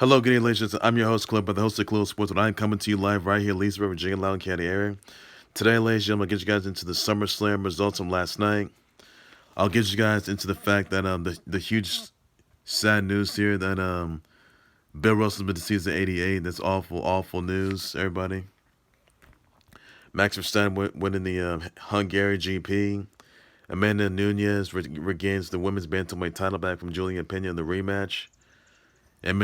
Hello, good evening, ladies. I'm your host, Clip, by the host of Club Sports, and I'm coming to you live right here, Leesburg, Virginia, Loudoun County area. Today, ladies and gentlemen, I'll get you guys into the Summerslam results from last night. I'll get you guys into the fact that the huge sad news here that Bill Russell's been deceased at 88. That's awful news, everybody. Max Verstappen winning the Hungary GP. Amanda Nunes regains the women's bantamweight title back from Julian Pena in the rematch. And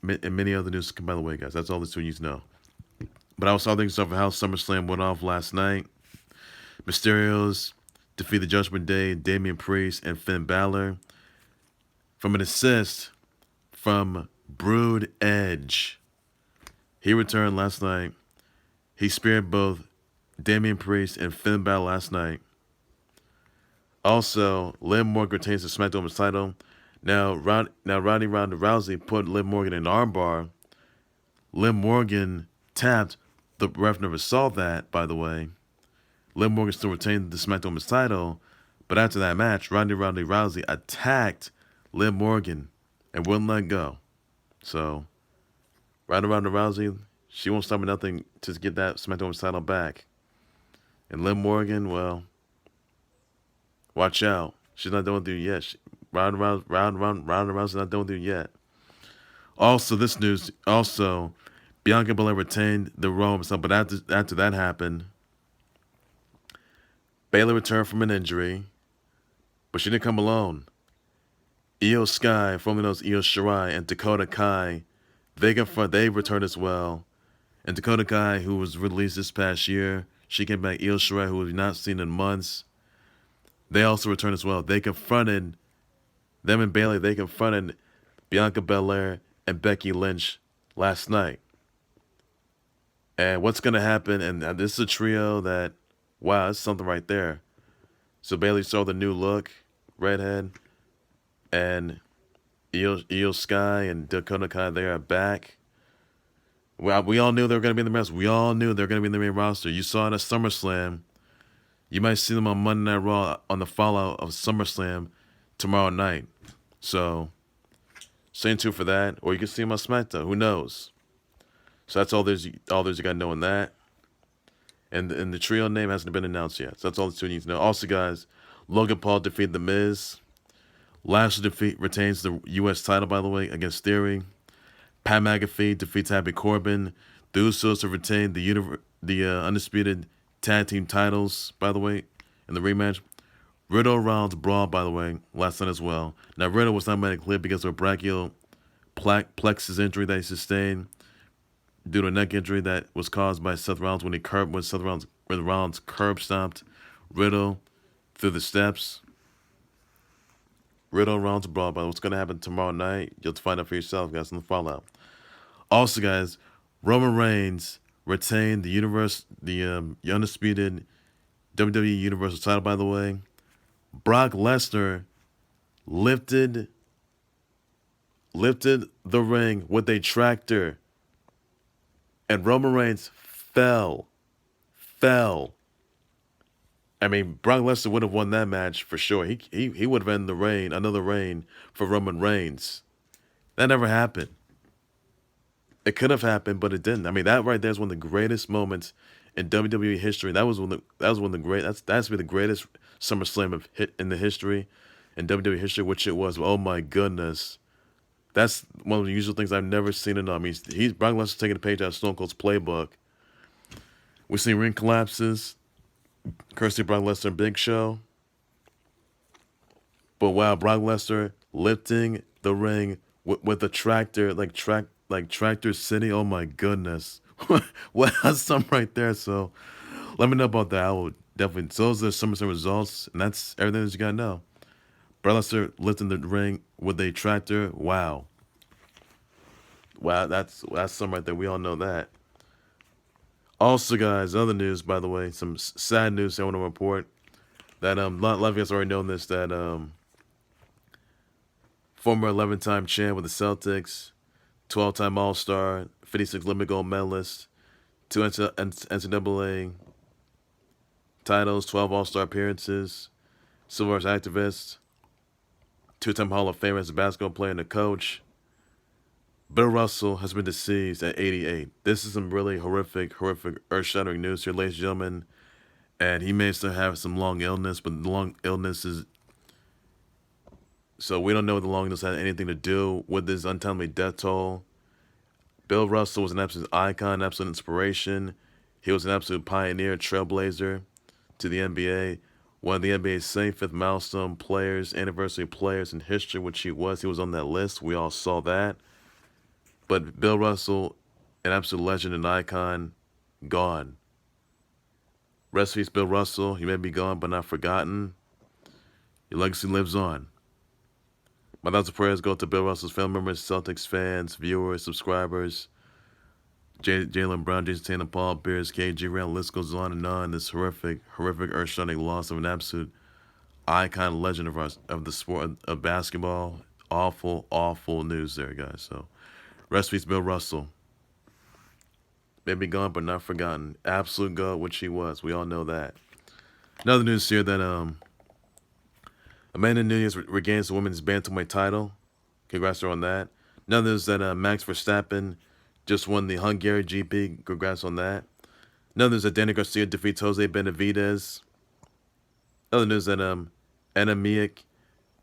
many other news come by the way, guys. That's all this two you need to know. But I was thinking stuff of how SummerSlam went off last night. Mysterios defeat the Judgment Day, Damian Priest, and Finn Balor. From an assist from Brood Edge. He returned last night. He speared both Damian Priest and Finn Balor last night. Also, Liv Morgan retains the Smackdown Women's title. Now, Rowdy Ronda Rousey put Liv Morgan in an armbar. Liv Morgan tapped. The ref never saw that, by the way. Liv Morgan still retained the SmackDown Women's title, but after that match, Ronda Rousey attacked Liv Morgan and wouldn't let go. So, Ronda Rousey, she won't stop at nothing to get that SmackDown Women's title back. And Liv Morgan, well, watch out. She's not done with you yet. Ronda Rousey's not done with you yet. Also, this news, Bianca Belair retained the Roman, but after that happened, Bayley returned from an injury, but she didn't come alone. Io Sky, formerly known as Io Shirai, and Dakota Kai, they returned as well. And Dakota Kai, who was released this past year, she came back. Io Shirai, who we've not seen in months, they also returned as well. They confronted Bianca Belair and Becky Lynch last night. And what's going to happen, and this is a trio that, wow, that's something right there. So Bayley saw the new look, redhead, and Io Sky and Dakota Kai, they are back. Well, we all knew they were going to be in the mess. We all knew they were going to be in the main roster. You saw it at SummerSlam. You might see them on Monday Night Raw on the fallout of SummerSlam tomorrow night. So, stay tuned for that. Or you can see them on SmackDown. Who knows? So that's all there's you got to know in that. And the trio name hasn't been announced yet. So that's all the two need to know. Also, guys, Logan Paul defeated The Miz. Lashley retains the U.S. title, by the way, against Theory. Pat McAfee defeats Happy Corbin. The Usos have retained the undisputed tag team titles, by the way, in the rematch. Riddle Rollins brawl, by the way, last night as well. Now, Riddle was not medically cleared because of a brachial plexus injury that he sustained due to a neck injury that was caused by Seth Rollins when Rollins curb stomped Riddle through the steps. Riddle Rollins brawl, by what's going to happen tomorrow night, you'll find out for yourself, guys, in the fallout. Also, guys, Roman Reigns retained the undisputed WWE Universal title, by the way. Brock Lesnar lifted the ring with a tractor. And Roman Reigns fell. I mean, Brock Lesnar would have won that match for sure. He would have ended another reign for Roman Reigns. That never happened. It could have happened, but it didn't. I mean, that right there is one of the greatest moments in WWE history. That was one of the greatest SummerSlam in the history, in WWE history, which it was. Oh my goodness. That's one of the usual things I've never seen it on. I mean, Brock Lesnar taking a page out of Stone Cold's playbook. We've seen ring collapses, courtesy Brock Lesnar and Big Show. But wow, Brock Lesnar lifting the ring with a tractor, like Tractor City. Oh my goodness. Well, that's something right there. So let me know about that. I will definitely. So those are some results, and that's everything that you gotta know. Brock Lesnar lifting the ring with a tractor. Wow, that's something right there. We all know that. Also, guys, other news, by the way, some sad news I want to report. That a lot of you guys already know this. That former 11-time champ with the Celtics, 12-time All-Star, 56 Olympic gold medalist, 2 NCAA titles, 12 All-Star appearances, civil rights activist, 2-time Hall of Famer as a basketball player and a coach. Bill Russell has been deceased at 88. This is some really horrific, earth-shattering news here, ladies and gentlemen. And he may still have some long illness, but the long illness is... So we don't know if the long illness had anything to do with this untimely death toll. Bill Russell was an absolute icon, absolute inspiration. He was an absolute pioneer, trailblazer to the NBA. One of the NBA's safest milestone players, anniversary players in history, which he was. He was on that list. We all saw that. But Bill Russell, an absolute legend and icon, gone. Rest in peace, Bill Russell. You may be gone, but not forgotten. Your legacy lives on. My thoughts and prayers go to Bill Russell's family members, Celtics fans, viewers, subscribers, Jaylen Brown, Jason Tatum, Paul Pierce, KG Brown. List goes on and on. This horrific, earth-shattering loss of an absolute icon, legend of the sport of basketball. Awful news there, guys. So, rest in peace, Bill Russell. Maybe gone, but not forgotten. Absolute god, which he was. We all know that. Another news here that Amanda Nunes regains the women's bantamweight title. Congrats her on that. Another news that Max Verstappen just won the Hungary GP. Congrats on that. Another news that Danny Garcia defeats Jose Benavidez. Another news that Anna Miek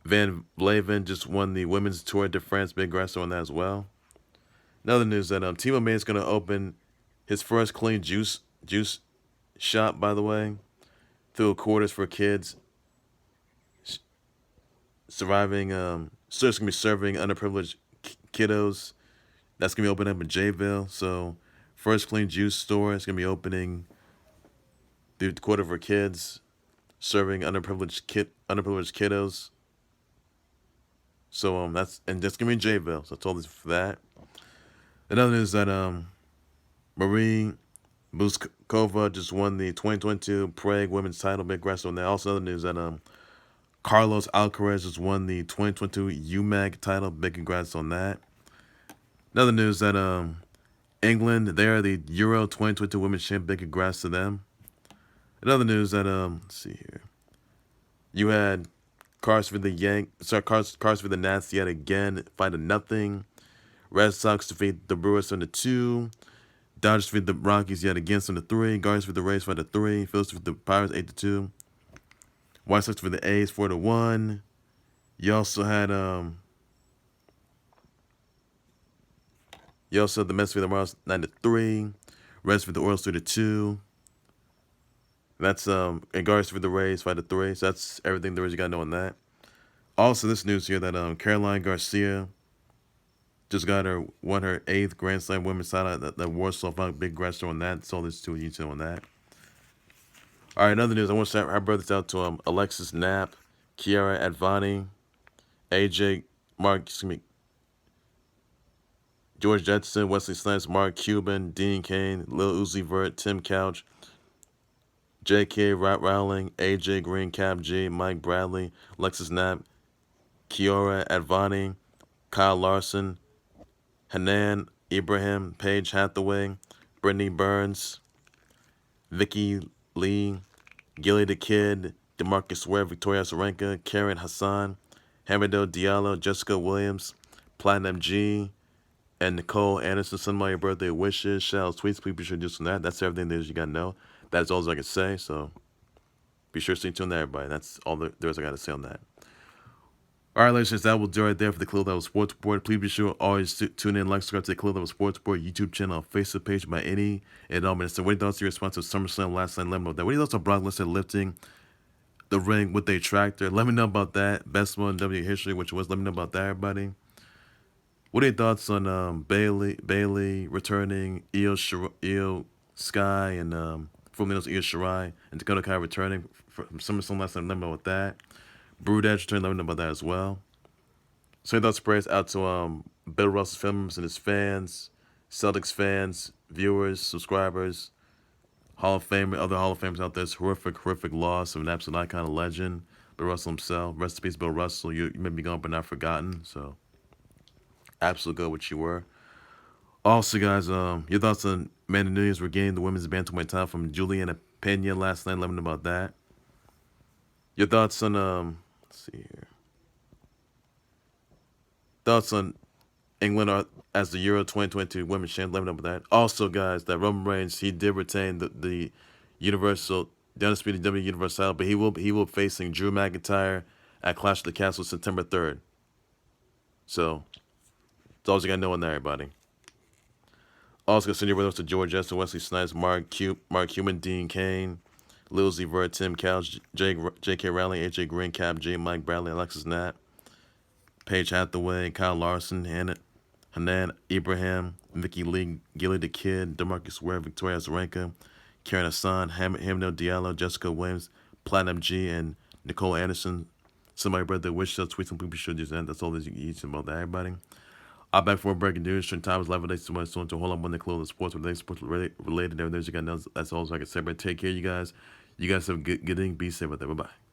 Van Vlaven just won the Women's Tour de France. Big congrats on that as well. Another news that Timo May is going to open his first clean juice shop, by the way, through quarters for kids surviving. So it's going to be serving underprivileged kiddos. That's going to be opening up in Jayville. So first clean juice store is going to be opening through the quarter for kids serving underprivileged kiddos. So that's going to be in Jayville. So I told you for that. Another news that Marie Buskova just won the 2022 Prague Women's title. Big congrats on that. Also, other news that Carlos Alcaraz just won the 2022 UMAG title. Big congrats on that. Another news that England, they are the Euro 2022 Women's Champ. Big congrats to them. Another news that let's see here. You had Cars for the Nats yet again, 5-0. Red Sox defeat the Brewers 7-2. Dodgers defeat the Rockies yet again 7-3. Guardians defeat the Rays 5-3. Phillies defeat the Pirates 8-2. White Sox defeat the A's 4-1. You also had the Mets defeat the Marlins 9-3. Reds defeat the Orioles 3-2. That's and Guardians defeat the Rays 5-3. So that's everything there is you gotta know on that. Also, this news here that Caroline Garcia just won her 8th Grand Slam women's title that Warsaw Funk. Big congrats on that. So there's 2 you on that. All right, another news. I want to shout our brothers out to Alexis Knapp, Kiara Advani, George Jetson, Wesley Snipes, Mark Cuban, Dean Kane, Lil Uzi Vert, Tim Couch, J.K. Rowling, AJ Green, Cap G, Mike Bradley, Alexis Knapp, Kiara Advani, Kyle Larson, Hanan Ibrahim, Paige Hathaway, Brittany Burns, Vicky Lee, Gilly the Kid, DeMarcus Ware, Victoria Azarenka, Karen Hassan, Hamidou Diallo, Jessica Williams, Platinum G, and Nicole Anderson. Send my birthday wishes, shouts, tweets. Please be sure to do some of that. That's everything that you got to know. That's all I can say. So be sure to stay tuned to everybody. That's all there is I got to say on that. All right, ladies and gentlemen, that will do right there for the Clear Level Sports Report. Please be sure always tune in, subscribe to the Clear Level Sports Report YouTube channel, Facebook page by any and all minutes. So, what are your thoughts on your response to Summerslam last night? Let me know that. What are your thoughts on Brock Lesnar lifting the ring with a tractor? Let me know about that. Best one in WWE history, which was. Let me know about that, everybody. What are your thoughts on Bayley returning, Io Sky, and Fulmina's Io Shirai, and Dakota Kai returning from SummerSlam last night? Let me know about that. Brood Edge returning. Let me know about that as well. So, thoughts prayers out to Bill Russell's films and his fans, Celtics fans, viewers, subscribers, Hall of Fame, other Hall of Famers out there. It's horrific loss of an absolute icon, a legend. Bill Russell himself. Rest in peace, Bill Russell. You may be gone, but not forgotten. So, absolute good what you were. Also, guys, your thoughts on Amanda Nunes regaining the women's bantamweight title from Juliana Pena last night? Let me know about that. Your thoughts on let's see here. Thoughts on England are, as the Euro 2022 Women's Champion. Let me know about that. Also, guys, that Roman Reigns, he did retain the Universal, the Undisputed WWE Universal, but he will facing Drew McIntyre at Clash of the Castle September 3rd. So, that's all you gotta know on that, everybody. Also, gonna send your winners to George Jester, Wesley Snipes, Mark Human, Dean Kane, Lil Z Vert, Tim Couch, J.K. Rowling, AJ Green, Cap, J. Mike Bradley, Alexis Nat, Paige Hathaway, Kyle Larson, Hanan Ibrahim, Vicky Lee, Gilly the Kid, Demarcus Ware, Victoria Azarenka, Karen Hassan, Hamno Diallo, Jessica Williams, Platinum G, and Nicole Anderson. Somebody read their wish list, tweet some people should just end. That's all that you can eat about that, everybody. I'm back for breaking news. Certain times, live days, so to hold on when they close the sports related. Everything you got. That's all I can say. But take care, you guys. You guys have a good evening. Be safe out there. Bye bye.